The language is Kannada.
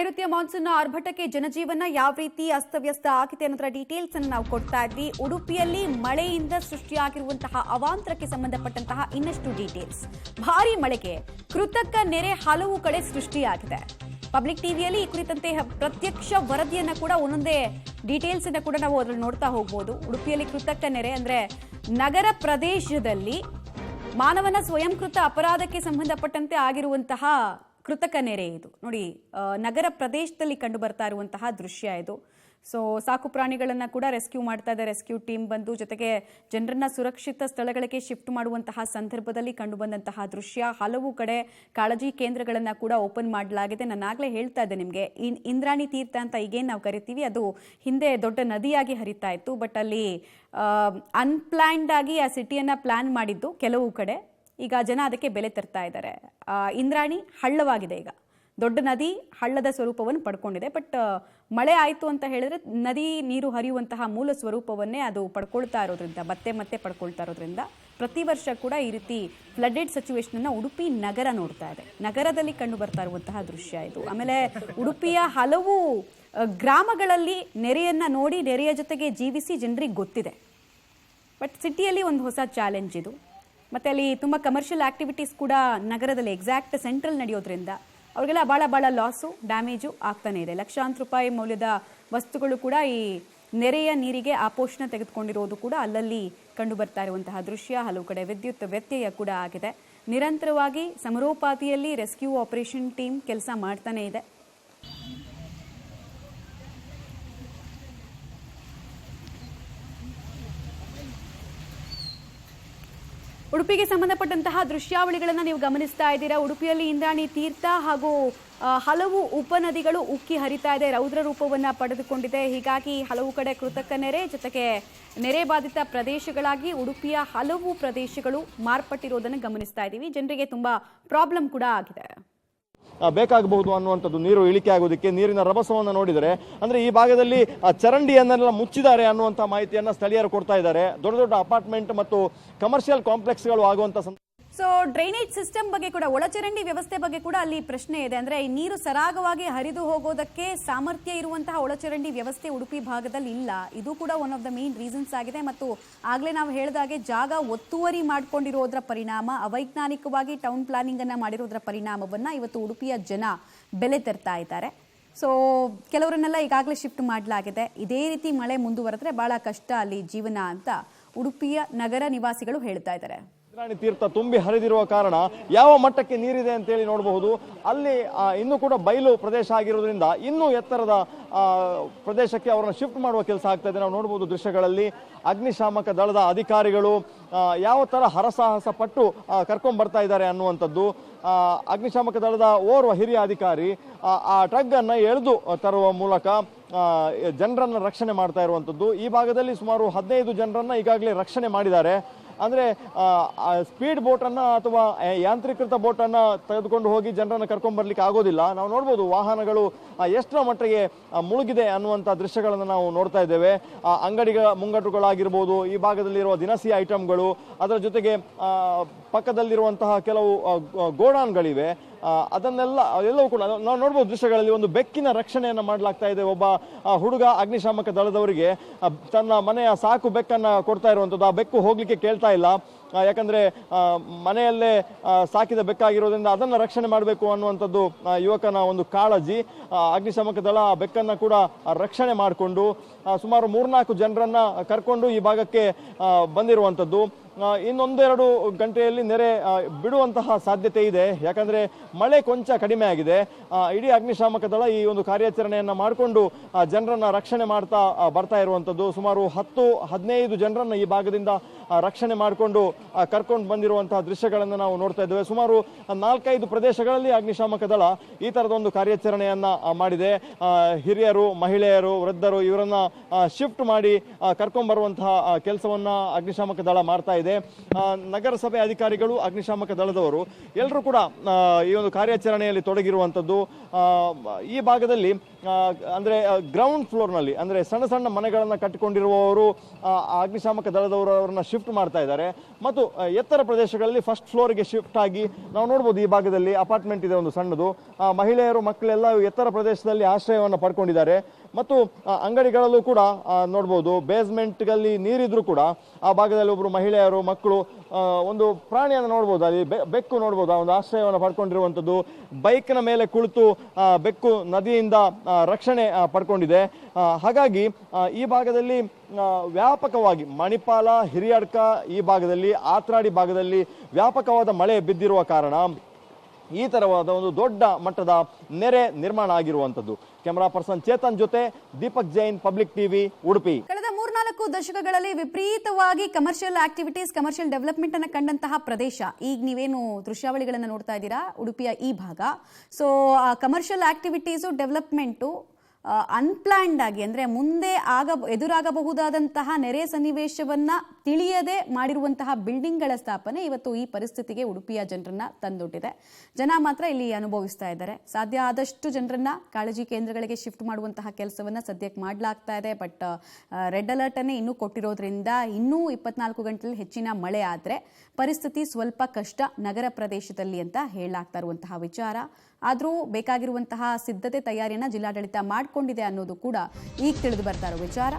ನೈಋತ್ಯ ಮಾನ್ಸೂನ್ ಆರ್ಭಟಕ್ಕೆ ಜನಜೀವನ ಯಾವ ರೀತಿ ಅಸ್ತವ್ಯಸ್ತ ಆಗಿದೆ ಅನ್ನೋದರ ಡೀಟೇಲ್ಸ್ ಅನ್ನು ನಾವು ಕೊಡ್ತಾ ಇದ್ವಿ. ಉಡುಪಿಯಲ್ಲಿ ಮಳೆಯಿಂದ ಸೃಷ್ಟಿಯಾಗಿರುವಂತಹ ಅವಾಂತರಕ್ಕೆ ಸಂಬಂಧಪಟ್ಟಂತಹ ಇನ್ನಷ್ಟು ಡೀಟೇಲ್ಸ್. ಭಾರೀ ಮಳೆಗೆ ಕೃತಕ ನೆರೆ ಹಲವು ಕಡೆ ಸೃಷ್ಟಿಯಾಗಿದೆ. ಪಬ್ಲಿಕ್ ಟಿವಿಯಲ್ಲಿ ಈ ಕುರಿತಂತೆ ಪ್ರತ್ಯಕ್ಷ ವರದಿಯನ್ನ ಕೂಡ ಒಂದೊಂದೇ ಡೀಟೇಲ್ಸ್ ಅನ್ನ ಕೂಡ ನಾವು ಅದರಲ್ಲಿ ನೋಡ್ತಾ ಹೋಗಬಹುದು. ಉಡುಪಿಯಲ್ಲಿ ಕೃತಕ ನೆರೆ ಅಂದ್ರೆ ನಗರ ಪ್ರದೇಶದಲ್ಲಿ ಮಾನವನ ಸ್ವಯಂಕೃತ ಅಪರಾಧಕ್ಕೆ ಸಂಬಂಧಪಟ್ಟಂತೆ ಆಗಿರುವಂತಹ ಕೃತಕ ನೆರೆ ಇದು ನೋಡಿ. ನಗರ ಪ್ರದೇಶದಲ್ಲಿ ಕಂಡು ಬರ್ತಾ ಇರುವಂತಹ ದೃಶ್ಯ ಇದು. ಸೊ ಸಾಕು ಪ್ರಾಣಿಗಳನ್ನ ಕೂಡ ರೆಸ್ಕ್ಯೂ ಮಾಡ್ತಾ ಇದೆ ರೆಸ್ಕ್ಯೂ ಟೀಮ್ ಬಂದು, ಜೊತೆಗೆ ಜನರನ್ನ ಸುರಕ್ಷಿತ ಸ್ಥಳಗಳಿಗೆ ಶಿಫ್ಟ್ ಮಾಡುವಂತಹ ಸಂದರ್ಭದಲ್ಲಿ ಕಂಡು ಬಂದಂತಹ ದೃಶ್ಯ. ಹಲವು ಕಡೆ ಕಾಳಜಿ ಕೇಂದ್ರಗಳನ್ನ ಕೂಡ ಓಪನ್ ಮಾಡಲಾಗಿದೆ. ನಾನಾಗಲೇ ಹೇಳ್ತಾ ಇದ್ದೆ ನಿಮಗೆ, ಇಂದ್ರಾಣಿ ತೀರ್ಥ ಅಂತ ಈಗೇನು ನಾವು ಕರಿತೀವಿ, ಅದು ಹಿಂದೆ ದೊಡ್ಡ ನದಿಯಾಗಿ ಹರಿತಾ ಇತ್ತು. ಬಟ್ ಅಲ್ಲಿ ಅನ್ಪ್ಲಾನ್ಡ್ ಆಗಿ ಆ ಸಿಟಿಯನ್ನ ಪ್ಲಾನ್ ಮಾಡಿದ್ದು ಕೆಲವು ಕಡೆ. ಈಗ ಜನ ಅದಕ್ಕೆ ಬೆಲೆ ತರ್ತಾ ಇದ್ದಾರೆ. ಇಂದ್ರಾಣಿ ಹಳ್ಳವಾಗಿದೆ, ಈಗ ದೊಡ್ಡ ನದಿ ಹಳ್ಳದ ಸ್ವರೂಪವನ್ನು ಪಡ್ಕೊಂಡಿದೆ. ಬಟ್ ಮಳೆ ಆಯಿತು ಅಂತ ಹೇಳಿದ್ರೆ ನದಿ ನೀರು ಹರಿಯುವಂತಹ ಮೂಲ ಸ್ವರೂಪವನ್ನೇ ಅದು ಪಡ್ಕೊಳ್ತಾ ಇರೋದ್ರಿಂದ, ಮತ್ತೆ ಪಡ್ಕೊಳ್ತಾ ಇರೋದ್ರಿಂದ ಪ್ರತಿ ವರ್ಷ ಕೂಡ ಈ ರೀತಿ ಫ್ಲಡೆಡ್ ಸಿಚುವೇಶನ್ ಉಡುಪಿ ನಗರ ನೋಡ್ತಾ ಇದೆ. ನಗರದಲ್ಲಿ ಕಂಡು ಬರ್ತಾ ಇರುವಂತಹ ದೃಶ್ಯ ಇದು. ಆಮೇಲೆ ಉಡುಪಿಯ ಹಲವು ಗ್ರಾಮಗಳಲ್ಲಿ ನೆರೆಯನ್ನ ನೋಡಿ, ನೆರೆಯ ಜೊತೆಗೆ ಜೀವಿಸಿ ಜನರಿಗೆ ಗೊತ್ತಿದೆ. ಬಟ್ ಸಿಟಿಯಲ್ಲಿ ಒಂದು ಹೊಸ ಚಾಲೆಂಜ್ ಇದು. ಮತ್ತು ಅಲ್ಲಿ ತುಂಬ ಕಮರ್ಷಿಯಲ್ ಆಕ್ಟಿವಿಟೀಸ್ ಕೂಡ ನಗರದಲ್ಲಿ ಎಕ್ಸಾಕ್ಟ್ ಸೆಂಟ್ರಲ್ ನಡೆಯೋದ್ರಿಂದ ಅವ್ರಿಗೆಲ್ಲ ಭಾಳ ಲಾಸು, ಡ್ಯಾಮೇಜು ಆಗ್ತಾನೆ ಇದೆ. ಲಕ್ಷಾಂತರ ರೂಪಾಯಿ ಮೌಲ್ಯದ ವಸ್ತುಗಳು ಕೂಡ ಈ ನೆರೆಯ ನೀರಿಗೆ ಆಪೋಷಣ ತೆಗೆದುಕೊಂಡಿರೋದು ಕೂಡ ಅಲ್ಲಲ್ಲಿ ಕಂಡು ಬರ್ತಾ ಇರುವಂತಹ ದೃಶ್ಯ. ಹಲವು ಕಡೆ ವಿದ್ಯುತ್ ವ್ಯತ್ಯಯ ಕೂಡ ಆಗಿದೆ. ನಿರಂತರವಾಗಿ ಸಮರೋಪಾದಿಯಲ್ಲಿ ರೆಸ್ಕ್ಯೂ ಆಪರೇಷನ್ ಟೀಮ್ ಕೆಲಸ ಮಾಡ್ತಾನೆ ಇದೆ. ಉಡುಪಿಗೆ ಸಂಬಂಧಪಟ್ಟಂತಹ ದೃಶ್ಯಾವಳಿಗಳನ್ನು ನೀವು ಗಮನಿಸ್ತಾ ಇದ್ದೀರಾ. ಉಡುಪಿಯಲ್ಲಿ ಇಂದ್ರಾಣಿ ತೀರ್ಥ ಹಾಗೂ ಹಲವು ಉಪನದಿಗಳು ಉಕ್ಕಿ ಹರಿತಾ ಇದೆ, ರೌದ್ರ ರೂಪವನ್ನು ಪಡೆದುಕೊಂಡಿದೆ. ಹೀಗಾಗಿ ಹಲವು ಕಡೆ ಕೃತಕ ನೆರೆ, ಜೊತೆಗೆ ನೆರೆ ಬಾಧಿತ ಪ್ರದೇಶಗಳಾಗಿ ಉಡುಪಿಯ ಹಲವು ಪ್ರದೇಶಗಳು ಮಾರ್ಪಟ್ಟಿರೋದನ್ನು ಗಮನಿಸ್ತಾ ಇದ್ದೀವಿ. ಜನರಿಗೆ ತುಂಬಾ ಪ್ರಾಬ್ಲಮ್ ಕೂಡ ಆಗಿದೆ. ಬೇಕಾಗಬಹುದು ಅನ್ನುವಂಥದ್ದು ನೀರು ಇಳಿಕೆ ಆಗೋದಕ್ಕೆ. ನೀರಿನ ರಭಸವನ್ನು ನೋಡಿದರೆ ಅಂದ್ರೆ ಈ ಭಾಗದಲ್ಲಿ ಚರಂಡಿಯನ್ನೆಲ್ಲ ಮುಚ್ಚಿದ್ದಾರೆ ಅನ್ನುವಂಥ ಮಾಹಿತಿಯನ್ನ ಸ್ಥಳೀಯರು ಕೊಡ್ತಾ ಇದ್ದಾರೆ. ದೊಡ್ಡ ದೊಡ್ಡ ಅಪಾರ್ಟ್ಮೆಂಟ್ ಮತ್ತು ಕಮರ್ಷಿಯಲ್ ಕಾಂಪ್ಲೆಕ್ಸ್ಗಳು ಆಗುವಂತ ಸೊ ಡ್ರೈನೇಜ್ ಸಿಸ್ಟಮ್ ಬಗ್ಗೆ ಕೂಡ, ಒಳಚರಂಡಿ ವ್ಯವಸ್ಥೆ ಬಗ್ಗೆ ಕೂಡ ಅಲ್ಲಿ ಪ್ರಶ್ನೆ ಇದೆ. ಅಂದ್ರೆ ಈ ನೀರು ಸರಾಗವಾಗಿ ಹರಿದು ಹೋಗೋದಕ್ಕೆ ಸಾಮರ್ಥ್ಯ ಇರುವಂತಹ ಒಳಚರಂಡಿ ವ್ಯವಸ್ಥೆ ಉಡುಪಿ ಭಾಗದಲ್ಲಿ ಇಲ್ಲ. ಇದು ಕೂಡ one of the main reasons ಆಗಿದೆ. ಮತ್ತು ಆಗ್ಲೇ ನಾವು ಹೇಳಿದಾಗೆ ಜಾಗ ಒತ್ತುವರಿ ಮಾಡ್ಕೊಂಡಿರೋದ್ರ ಪರಿಣಾಮ, ಅವೈಜ್ಞಾನಿಕವಾಗಿ ಟೌನ್ ಪ್ಲಾನಿಂಗ್ ಅನ್ನ ಮಾಡಿರೋದ್ರ ಪರಿಣಾಮವನ್ನ ಇವತ್ತು ಉಡುಪಿಯ ಜನ ಬೆಲೆ ತರ್ತಾ ಇದ್ದಾರೆ. ಸೊ ಕೆಲವರನ್ನೆಲ್ಲ ಈಗಾಗಲೇ ಶಿಫ್ಟ್ ಮಾಡಲಾಗಿದೆ. ಇದೇ ರೀತಿ ಮಳೆ ಮುಂದುವರೆದ್ರೆ ಬಹಳ ಕಷ್ಟ ಅಲ್ಲಿ ಜೀವನ ಅಂತ ಉಡುಪಿಯ ನಗರ ನಿವಾಸಿಗಳು ಹೇಳ್ತಾ ಇದ್ದಾರೆ. ಇಂದ್ರಾಣಿ ತೀರ್ಥ ತುಂಬಿ ಹರಿದಿರುವ ಕಾರಣ ಯಾವ ಮಟ್ಟಕ್ಕೆ ನೀರಿದೆ ಅಂತೇಳಿ ನೋಡಬಹುದು. ಅಲ್ಲಿ ಇನ್ನೂ ಕೂಡ ಬಯಲು ಪ್ರದೇಶ ಆಗಿರೋದ್ರಿಂದ ಇನ್ನೂ ಎತ್ತರದ ಪ್ರದೇಶಕ್ಕೆ ಅವರನ್ನು ಶಿಫ್ಟ್ ಮಾಡುವ ಕೆಲಸ ಆಗ್ತಾ ಇದೆ. ನಾವು ನೋಡಬಹುದು ದೃಶ್ಯಗಳಲ್ಲಿ ಅಗ್ನಿಶಾಮಕ ದಳದ ಅಧಿಕಾರಿಗಳು ಯಾವ ತರ ಹರಸಾಹಸ ಪಟ್ಟು ಕರ್ಕೊಂಡ್ ಬರ್ತಾ ಇದ್ದಾರೆ ಅನ್ನುವಂಥದ್ದು. ಅಗ್ನಿಶಾಮಕ ದಳದ ಓರ್ವ ಹಿರಿಯ ಅಧಿಕಾರಿ ಆ ಟ್ರಕ್ ಅನ್ನ ಎಳೆದು ತರುವ ಮೂಲಕ ಜನರನ್ನ ರಕ್ಷಣೆ ಮಾಡ್ತಾ ಇರುವಂಥದ್ದು. ಈ ಭಾಗದಲ್ಲಿ ಸುಮಾರು 15 ಜನರನ್ನ ಈಗಾಗಲೇ ರಕ್ಷಣೆ ಮಾಡಿದ್ದಾರೆ. ಅಂದ್ರೆ ಸ್ಪೀಡ್ ಬೋಟ್ ಅನ್ನ ಅಥವಾ ಯಾಂತ್ರೀಕೃತ ಬೋಟ್ ಅನ್ನ ತೆಗೆದುಕೊಂಡು ಹೋಗಿ ಜನರನ್ನ ಕರ್ಕೊಂಡ್ ಬರ್ಲಿಕ್ಕೆ ಆಗೋದಿಲ್ಲ. ನಾವು ನೋಡ್ಬೋದು ವಾಹನಗಳು ಎಷ್ಟರ ಮಟ್ಟಿಗೆ ಮುಳುಗಿದೆ ಅನ್ನುವಂಥ ದೃಶ್ಯಗಳನ್ನು ನಾವು ನೋಡ್ತಾ ಇದ್ದೇವೆ. ಅಂಗಡಿಗಳ ಮುಂಗಟ್ಟುಗಳಾಗಿರ್ಬೋದು, ಈ ಭಾಗದಲ್ಲಿರುವ ದಿನಸಿ ಐಟಮ್ಗಳು, ಅದರ ಜೊತೆಗೆ ಪಕ್ಕದಲ್ಲಿರುವಂತಹ ಕೆಲವು ಗೋಡಾನ್ಗಳಿವೆ. ಎಲ್ಲವೂ ಕೂಡ ನಾವು ನೋಡ್ಬೋದು ದೃಶ್ಯಗಳಲ್ಲಿ. ಒಂದು ಬೆಕ್ಕಿನ ರಕ್ಷಣೆಯನ್ನ ಮಾಡಲಾಗ್ತಾ ಇದೆ. ಒಬ್ಬ ಹುಡುಗ ಅಗ್ನಿಶಾಮಕ ದಳದವರಿಗೆ ತನ್ನ ಮನೆಯ ಸಾಕು ಬೆಕ್ಕನ್ನ ಕೊಡ್ತಾ ಇರುವಂಥದ್ದು. ಆ ಬೆಕ್ಕು ಹೋಗ್ಲಿಕ್ಕೆ ಕೇಳ್ತಾ ಇಲ್ಲ, ಯಾಕಂದ್ರೆ ಮನೆಯಲ್ಲೇ ಸಾಕಿದ ಬೆಕ್ಕಾಗಿರೋದ್ರಿಂದ ಅದನ್ನ ರಕ್ಷಣೆ ಮಾಡಬೇಕು ಅನ್ನುವಂಥದ್ದು ಯುವಕನ ಒಂದು ಕಾಳಜಿ. ಅಗ್ನಿಶಾಮಕ ದಳ ಆ ಬೆಕ್ಕನ್ನ ಕೂಡ ರಕ್ಷಣೆ ಮಾಡಿಕೊಂಡು ಸುಮಾರು 3-4 ಜನರನ್ನ ಕರ್ಕೊಂಡು ಈ ಭಾಗಕ್ಕೆ ಬಂದಿರುವಂಥದ್ದು. ಇನ್ನೊಂದೆರಡು ಗಂಟೆಯಲ್ಲಿ ನೆರೆ ಬಿಡುವಂತಹ ಸಾಧ್ಯತೆ ಇದೆ, ಯಾಕಂದ್ರೆ ಮಳೆ ಕೊಂಚ ಕಡಿಮೆ ಆಗಿದೆ. ಇಡೀ ಅಗ್ನಿಶಾಮಕ ದಳ ಈ ಒಂದು ಕಾರ್ಯಾಚರಣೆಯನ್ನ ಮಾಡಿಕೊಂಡು ಜನರನ್ನ ರಕ್ಷಣೆ ಮಾಡ್ತಾ ಬರ್ತಾ ಇರುವಂಥದ್ದು. ಸುಮಾರು 10-15 ಜನರನ್ನ ಈ ಭಾಗದಿಂದ ರಕ್ಷಣೆ ಮಾಡಿಕೊಂಡು ಕರ್ಕೊಂಡು ಬಂದಿರುವಂತಹ ದೃಶ್ಯಗಳನ್ನು ನಾವು ನೋಡ್ತಾ ಇದ್ದೇವೆ. ಸುಮಾರು 4-5 ಪ್ರದೇಶಗಳಲ್ಲಿ ಅಗ್ನಿಶಾಮಕ ದಳ ಈ ತರದ ಒಂದು ಕಾರ್ಯಾಚರಣೆಯನ್ನ ಮಾಡಿದೆ. ಹಿರಿಯರು, ಮಹಿಳೆಯರು, ವೃದ್ಧರು ಇವರನ್ನ ಶಿಫ್ಟ್ ಮಾಡಿ ಕರ್ಕೊಂಡ್ ಬರುವಂತಹ ಕೆಲಸವನ್ನ ಅಗ್ನಿಶಾಮಕ ದಳ ಮಾಡ್ತಾ ಇದೆ. ಇದೆ. ನಗರಸಭೆ ಅಧಿಕಾರಿಗಳು, ಅಗ್ನಿಶಾಮಕ ದಳದವರು ಎಲ್ಲರೂ ಕೂಡ ಈ ಒಂದು ಕಾರ್ಯಾಚರಣೆಯಲ್ಲಿ ತೊಡಗಿರುವಂಥದ್ದು. ಈ ಭಾಗದಲ್ಲಿ ಅಂದರೆ ಗ್ರೌಂಡ್ ಫ್ಲೋರ್ನಲ್ಲಿ ಅಂದರೆ ಸಣ್ಣ ಸಣ್ಣ ಮನೆಗಳನ್ನು ಕಟ್ಟಿಕೊಂಡಿರುವವರು ಅಗ್ನಿಶಾಮಕ ದಳದವರು ಅವರನ್ನ ಶಿಫ್ಟ್ ಮಾಡ್ತಾ ಇದ್ದಾರೆ. ಮತ್ತು ಎತ್ತರ ಪ್ರದೇಶಗಳಲ್ಲಿ ಫಸ್ಟ್ ಫ್ಲೋರ್ಗೆ ಶಿಫ್ಟ್ ಆಗಿ ನಾವು ನೋಡ್ಬೋದು. ಈ ಭಾಗದಲ್ಲಿ ಅಪಾರ್ಟ್ಮೆಂಟ್ ಇದೆ ಒಂದು ಸಣ್ಣದು. ಮಹಿಳೆಯರು, ಮಕ್ಕಳೆಲ್ಲ ಎತ್ತರ ಪ್ರದೇಶದಲ್ಲಿ ಆಶ್ರಯವನ್ನು ಪಡ್ಕೊಂಡಿದ್ದಾರೆ. ಮತ್ತು ಅಂಗಡಿಗಳಲ್ಲೂ ಕೂಡ ನೋಡ್ಬೋದು, ಬೇಸ್ಮೆಂಟ್ಗಳಲ್ಲಿ ನೀರಿದ್ರು ಕೂಡ ಆ ಭಾಗದಲ್ಲಿ ಒಬ್ಬರು ಮಹಿಳೆಯರು, ಮಕ್ಕಳು ಒಂದು ಪ್ರಾಣಿಯನ್ನು ನೋಡ್ಬೋದು, ಅಲ್ಲಿ ಬೆಕ್ಕು ನೋಡ್ಬೋದು, ಆ ಒಂದು ಆಶ್ರಯವನ್ನು ಪಡ್ಕೊಂಡಿರುವಂಥದ್ದು. ಬೈಕ್ನ ಮೇಲೆ ಕುಳಿತು ಬೆಕ್ಕು ನದಿಯಿಂದ ರಕ್ಷಣೆ ಪಡ್ಕೊಂಡಿದೆ. ಹಾಗಾಗಿ ಈ ಭಾಗದಲ್ಲಿ ವ್ಯಾಪಕವಾಗಿ ಮಣಿಪಾಲ, ಹಿರಿಯಡ್ಕ, ಈ ಭಾಗದಲ್ಲಿ ಆತ್ರಾಡಿ ಭಾಗದಲ್ಲಿ ವ್ಯಾಪಕವಾದ ಮಳೆ ಬಿದ್ದಿರುವ ಕಾರಣ ಈ ತರವಾದ ಒಂದು ದೊಡ್ಡ ಮಟ್ಟದ ನೆರೆ ನಿರ್ಮಾಣ ಆಗಿರುವಂಥದ್ದು. ಕ್ಯಾಮರಾ ಪರ್ಸನ್ ಚೇತನ್ ಜೊತೆ ದೀಪಕ್ ಜೈನ್, ಪಬ್ಲಿಕ್ ಟಿವಿ, ಉಡುಪಿ. ಕಳೆದ 3-4 ದಶಕಗಳಲ್ಲಿ ವಿಪರೀತವಾಗಿ ಕಮರ್ಷಿಯಲ್ ಆಕ್ಟಿವಿಟೀಸ್, ಕಮರ್ಷಿಯಲ್ ಡೆವಲಪ್ಮೆಂಟ್ ಅನ್ನು ಕಂಡಂತಹ ಪ್ರದೇಶ. ಈಗ ನೀವೇನು ದೃಶ್ಯಾವಳಿಗಳನ್ನು ನೋಡ್ತಾ ಇದ್ದೀರಾ ಉಡುಪಿಯ ಈ ಭಾಗ. So commercial activities, development unplanned ಆಗಿ ಅಂದರೆ ಮುಂದೆ ಎದುರಾಗಬಹುದಾದಂತಹ ನೆರೆ ಸನ್ನಿವೇಶವನ್ನ ತಿಳಿಯದೆ ಮಾಡಿರುವಂತಹ ಬಿಲ್ಡಿಂಗ್ಗಳ ಸ್ಥಾಪನೆ ಇವತ್ತು ಈ ಪರಿಸ್ಥಿತಿಗೆ ಉಡುಪಿಯ ಜನರನ್ನ ತಂದೊಡ್ಡಿದೆ. ಜನ ಮಾತ್ರ ಇಲ್ಲಿ ಅನುಭವಿಸ್ತಾ ಇದ್ದಾರೆ. ಸಾಧ್ಯ ಆದಷ್ಟು ಜನರನ್ನ ಕಾಳಜಿ ಕೇಂದ್ರಗಳಿಗೆ ಶಿಫ್ಟ್ ಮಾಡುವಂತಹ ಕೆಲಸವನ್ನ ಸದ್ಯಕ್ಕೆ ಮಾಡಲಾಗ್ತಾ ಇದೆ. ಬಟ್ ರೆಡ್ ಅಲರ್ಟ್ ಅನ್ನೇ ಇನ್ನೂ ಕೊಟ್ಟಿರೋದ್ರಿಂದ ಇನ್ನೂ 24 ಗಂಟೆಯಲ್ಲಿ ಹೆಚ್ಚಿನ ಮಳೆ ಆದರೆ ಪರಿಸ್ಥಿತಿ ಸ್ವಲ್ಪ ಕಷ್ಟ ನಗರ ಪ್ರದೇಶದಲ್ಲಿ ಅಂತ ಹೇಳಲಾಗ್ತಾ ಇರುವಂತಹ ವಿಚಾರ. ಆದರೂ ಬೇಕಾಗಿರುವಂತಹ ಸಿದ್ಧತೆ, ತಯಾರಿಯನ್ನ ಜಿಲ್ಲಾಡಳಿತ ಮಾಡಿಕೊಂಡಿದೆ ಅನ್ನೋದು ಕೂಡ ಈಗ ತಿಳಿದು ಬರ್ತಾ ಇರೋ ವಿಚಾರ.